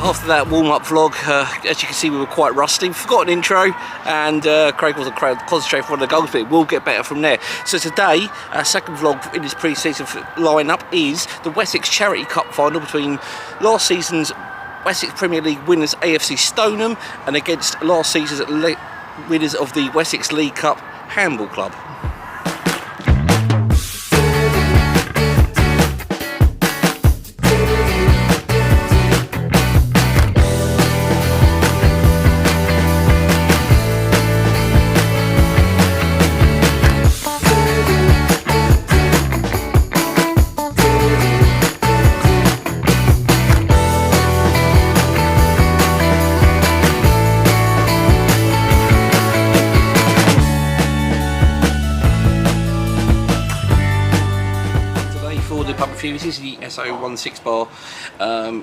after that warm-up vlog. As you can see, we were quite rusty. We forgot an intro, and Craig wasn't concentrating for one of the goals, but it will get better from there. So today, our second vlog in this pre-season lineup is the Wessex Charity Cup final between last season's Wessex Premier League winners AFC Stoneham and against last season's winners of the Wessex League Cup, Hamble Club. This is the SO16 bar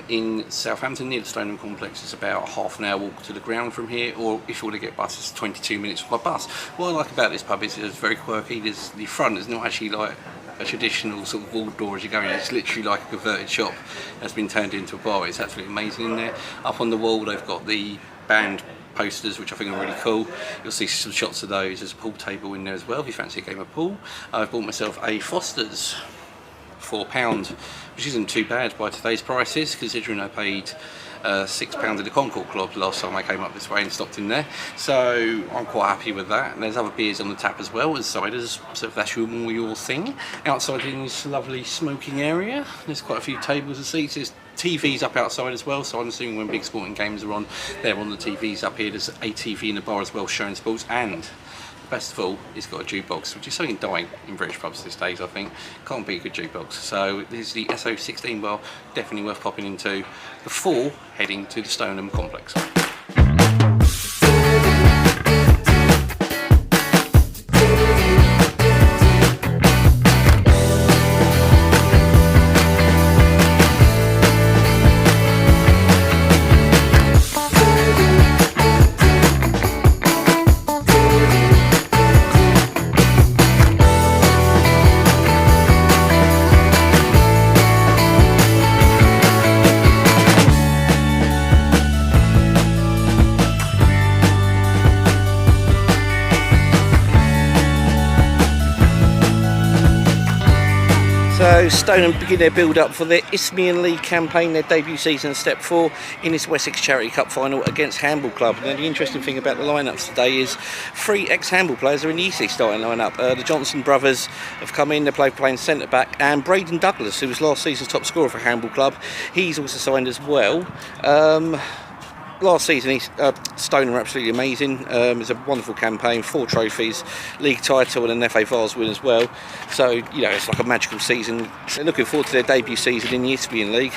in Southampton near the Stoneham complex. It's about half an hour walk to the ground from here, or if you want to get buses, 22 minutes by bus. What I like about this pub is it's very quirky. The front is not actually like a traditional sort of walled door as you go in. It's literally like a converted shop that's been turned into a bar. It's absolutely amazing in there. Up on the wall they've got the band posters, which I think are really cool. You'll see some shots of those. There's a pool table in there as well if you fancy a game of pool. I've bought myself a Foster's, £4, which isn't too bad by today's prices, considering I paid £6 in the Concord Club last time I came up this way and stopped in there. So I'm quite happy with that. And there's other beers on the tap as well as ciders, so if that's more your thing. Outside in this lovely smoking area, there's quite a few tables and seats. There's TVs up outside as well, so I'm assuming when big sporting games are on, they're on the TVs up here. There's a TV in the bar as well showing sports, and best of all, it's got a jukebox, which is something dying in British pubs these days, I think. Can't be a good jukebox. So this is the SO16 bar, definitely worth popping into before heading to the Stoneham complex. So Stoneham begin their build-up for their Isthmian League campaign, their debut season, step 4 in this Wessex Charity Cup final against Hamble Club. Now the interesting thing about the lineups today is 3 ex-Hamble players are in the EC starting lineup. The Johnson brothers have come in, they're playing centre-back, and Braden Douglas, who was last season's top scorer for Hamble Club, he's also signed as well. Last season, Stoneham were absolutely amazing. It was a wonderful campaign, 4 trophies, league title and an FA Vase win as well. So, you know, it's like a magical season. So looking forward to their debut season in the Isthmian League.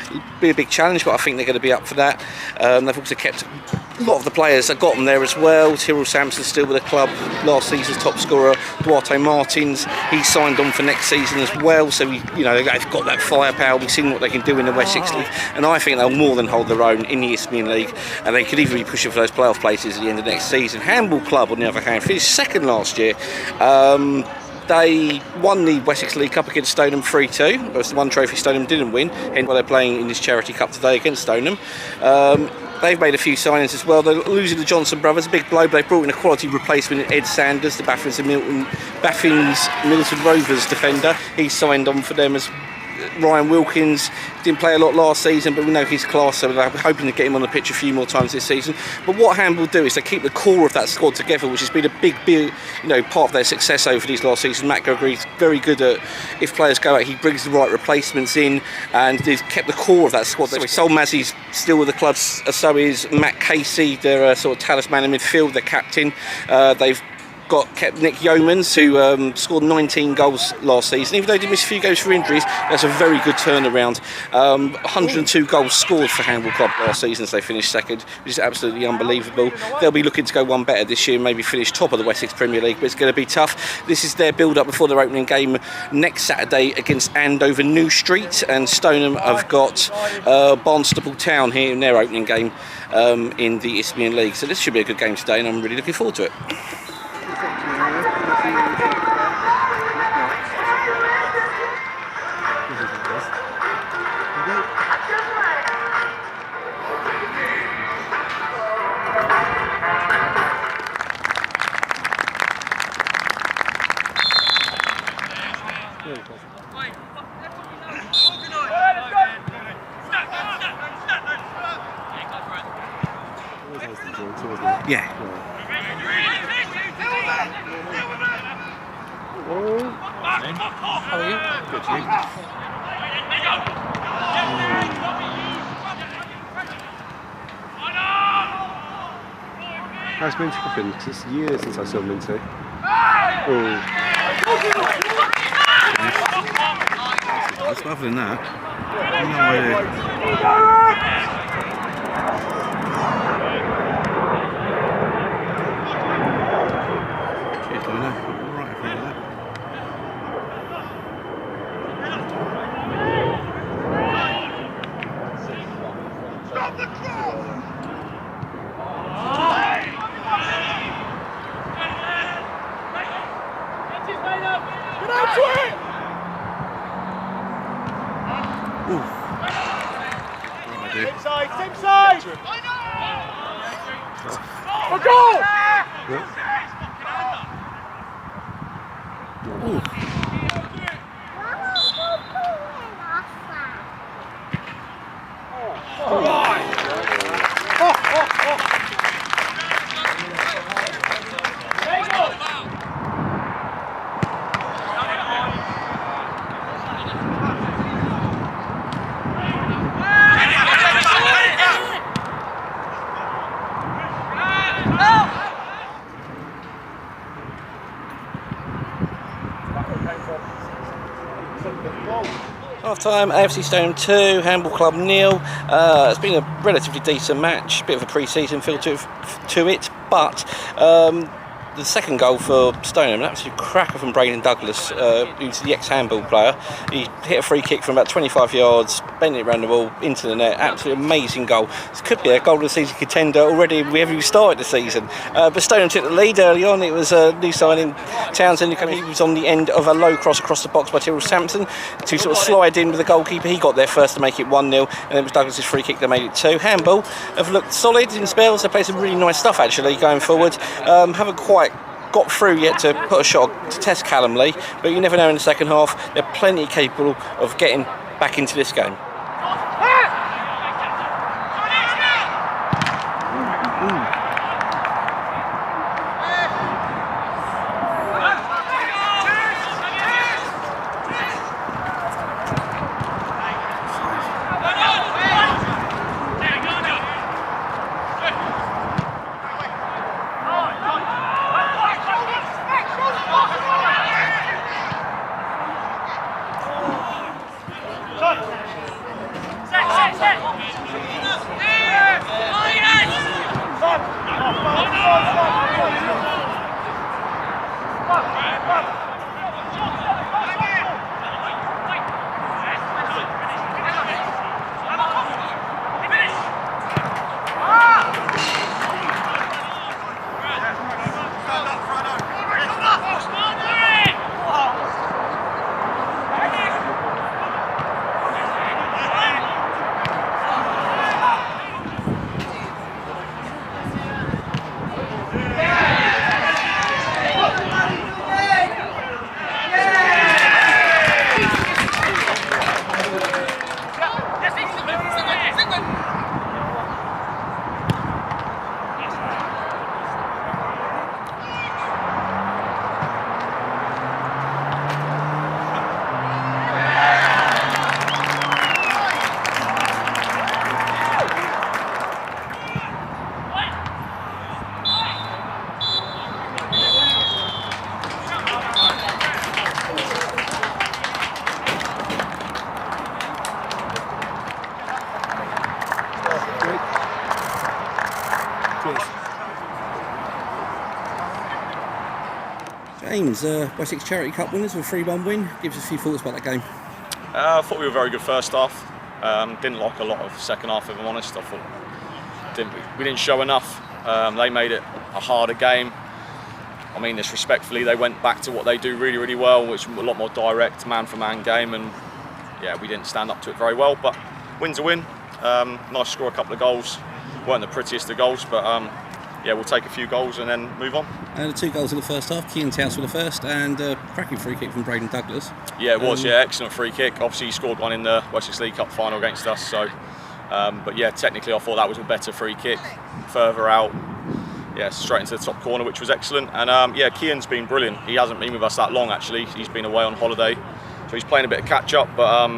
It'll be a big challenge, but I think they're going to be up for that. They've also kept a lot of the players that got them there as well. Tyrrell Sampson's still with the club, last season's top scorer. Duarte Martins, he's signed on for next season as well. So, you know, they've got that firepower. We've seen what they can do in the Wessex League. And I think they'll more than hold their own in the Isthmian League. And they could even be pushing for those playoff places at the end of next season. Hamble Club, on the other hand, finished second last year. They won the Wessex League Cup against Stoneham 3-2. It was the one trophy Stoneham didn't win, hence why they're playing in this Charity Cup today against Stoneham. They've made a few signings as well. They're losing the Johnson brothers, a big blow, but they've brought in a quality replacement, Ed Sanders, the Baffin's Milton Rovers defender. He's signed on for them as Ryan Wilkins. Didn't play a lot last season, but we know his class, so we're hoping to get him on the pitch a few more times this season. But what Hamble do is they keep the core of that squad together, which has been a big part of their success over these last seasons. Matt Gregory's very good at, if players go out, he brings the right replacements in, and they've kept the core of that squad. Sol Massey's still with the club, so is Matt Casey, their sort of talisman in midfield, their captain. They've kept Nick Yeomans, who scored 19 goals last season. Even though he did miss a few goals for injuries, that's a very good turnaround. 102 goals scored for Hamble Club last season as they finished second, which is absolutely unbelievable. They'll be looking to go one better this year, maybe finish top of the Wessex Premier League, but it's going to be tough. This is their build-up before their opening game next Saturday against Andover New Street, and Stoneham have got Barnstaple Town here in their opening game in the Isthmian League. So this should be a good game today, and I'm really looking forward to it. penalty, wasn't it? Yeah. How are you? Good, you? How's Minty been? Because it's years since I saw Minty. Other than that, no idea. Cheers, Lino. Right in front of that. Stop the cross! Get out to it! Same side, same side! For goal! Half time, AFC Stoneham 2, Hamble Club 0. It's been a relatively decent match, bit of a pre-season feel to it, but the second goal for Stoneham, an absolute cracker from Braden Douglas, who's the ex-Hamble player. He hit a free kick from about 25 yards, bent it around the ball into the net. Absolutely amazing goal. This could be a goal of the season contender already. We haven't even started the season. But Stoneham took the lead early on. It was a new signing, Townsend. He was on the end of a low cross across the box by Tyrrell Sampson to sort of slide in with the goalkeeper. He got there first to make it 1-0, and it was Douglas's free kick that made it 2. Hamble have looked solid in spells. They played some really nice stuff actually going forward. Haven't quite got through yet to put a shot to test Callum Lee, but you never know in the second half. They're plenty capable of getting back into this game. James, Wessex Charity Cup winners with a 3-1 win. Give us a few thoughts about that game. I thought we were very good first half. Didn't like a lot of second half, if I'm honest. I thought we didn't show enough. They made it a harder game. I mean this respectfully, they went back to what they do really, really well, which was a lot more direct, man-for-man game, and yeah, we didn't stand up to it very well, but win's a win. Nice to score a couple of goals. Weren't the prettiest of goals, but yeah, we'll take a few goals and then move on. And the 2 goals in the first half, Keane Towns for the first, and a cracking free kick from Braden Douglas. Yeah, it was, yeah, excellent free kick. Obviously he scored one in the Wessex League Cup final against us, so but yeah, technically I thought that was a better free kick, further out. yeah, straight into the top corner, which was excellent. And yeah, Kian's been brilliant. He hasn't been with us that long actually. He's been away on holiday, so he's playing a bit of catch up. But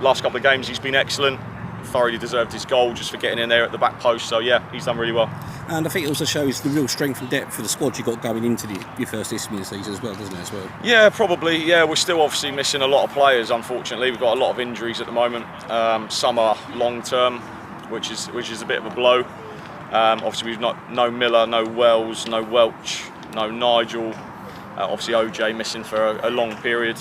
last couple of games he's been excellent. Thoroughly deserved his goal just for getting in there at the back post. So yeah, he's done really well. And I think it also shows the real strength and depth for the squad you got going into your first Isthmian season as well, doesn't it? As well. Yeah, probably. Yeah, we're still obviously missing a lot of players. Unfortunately, we've got a lot of injuries at the moment. Some are long term, which is a bit of a blow. Obviously, we've no Miller, no Wells, no Welch, no Nigel. Obviously, OJ missing for a long period.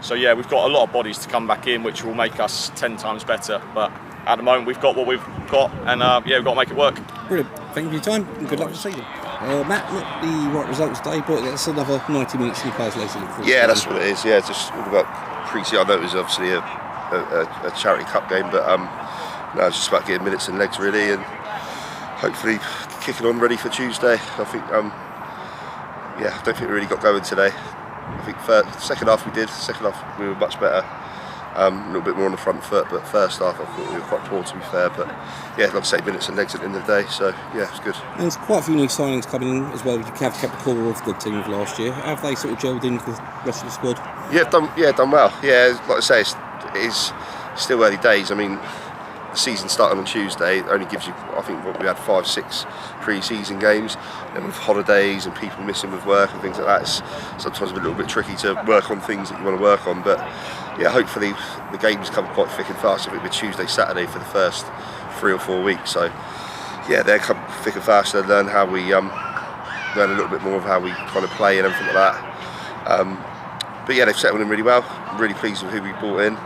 So yeah, we've got a lot of bodies to come back in, which will make us 10 times better. But at the moment, we've got what we've got, and yeah, we've got to make it work. Brilliant. Thank you for your time, and good luck this season. Matt, not the right results today, but that's another 90 minutes in the players' later. Yeah, that's what it is. Yeah, it's just all about pre-season. I know it was obviously a charity cup game, but no, it's just about getting minutes and legs really, and hopefully kicking on ready for Tuesday. I think, yeah, I don't think we really got going today. I think second half we did. Second half we were much better. A little bit more on the front foot, but first half I thought we were quite poor, to be fair. But yeah, like I say, minutes and legs at the end of the day. So yeah, it's good. And there's quite a few new signings coming in as well. You have kept the core of the team of last year. Have they sort of gelled into the rest of the squad? Yeah, done well. Yeah, like I say, it's still early days. I mean, the season starting on Tuesday only gives you, I think, what we had 5-6 pre-season games, and with holidays and people missing with work and things like that, it's sometimes a little bit tricky to work on things that you want to work on. But yeah, hopefully the games come quite thick and fast. I think we're Tuesday, Saturday for the first 3 or 4 weeks. So yeah, they'll come thick and fast and learn how we learn a little bit more of how we kind of play and everything like that. But yeah, they've settled in really well. I'm really pleased with who we brought in.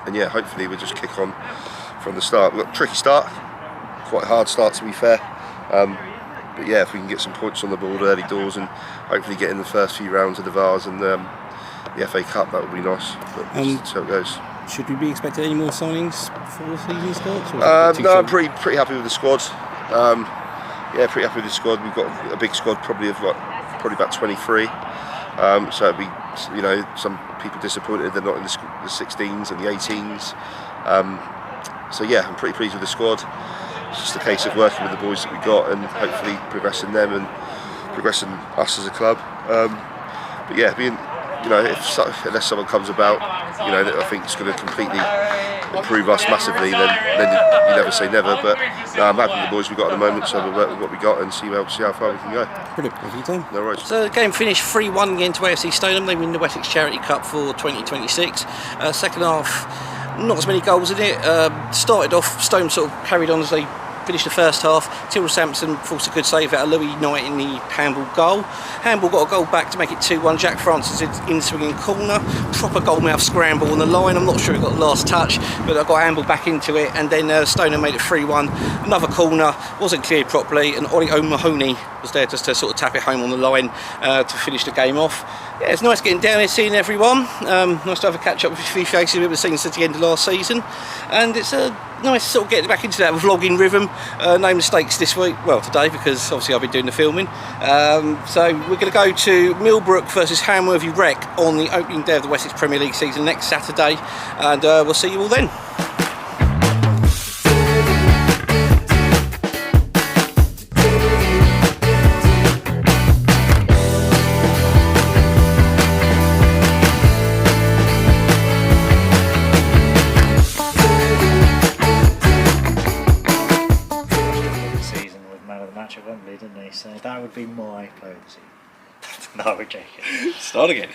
And yeah, hopefully we'll just kick on from the start. We've got a tricky start, quite a hard start to be fair. But yeah, if we can get some points on the board early doors and hopefully get in the first few rounds of the Vars and the FA Cup, that would be nice. But that's how it goes. Should we be expecting any more signings before the season starts? No, I'm pretty happy with the squad. Yeah, pretty happy with the squad. We've got a big squad, probably about 23. So it'd be, you know, some people disappointed they're not in the 16s and the 18s. So yeah, I'm pretty pleased with the squad. It's just a case of working with the boys that we got and hopefully progressing them and progressing us as a club. But yeah, being, you know, unless someone comes about, you know, that I think is going to completely improve us massively, then you never say never. But no, I'm happy with the boys we've got at the moment, so we'll work with what we got and see how far we can go. Brilliant. Thank you, Tom. No worries. So the game finished 3-1 again to AFC Stoneham. They win the Wessex Charity Cup for 2026. Second half, not as many goals in it. Started off, Stoneham sort of carried on as they finished the first half. Tilda Sampson forced a good save out of Louis Knight in the Hamble goal. Hamble got a goal back to make it 2-1. Jack Francis in swinging corner. Proper goalmouth scramble on the line. I'm not sure it got the last touch, but I got Hamble back into it, and then Stoneham made it 3-1. Another corner, wasn't cleared properly, and Ollie O'Mahony was there just to sort of tap it home on the line to finish the game off. Yeah, it's nice getting down here, seeing everyone. Nice to have a catch up with a few faces we haven't seen since the end of last season, and it's nice to sort of get back into that vlogging rhythm. No mistakes this week, well today, because obviously I've been doing the filming. So we're going to go to Millbrook versus Hamworthy Rec on the opening day of the Wessex Premier League season next Saturday, and we'll see you all then. Didn't he? So that would be my player of the season. No, we're joking. Start again.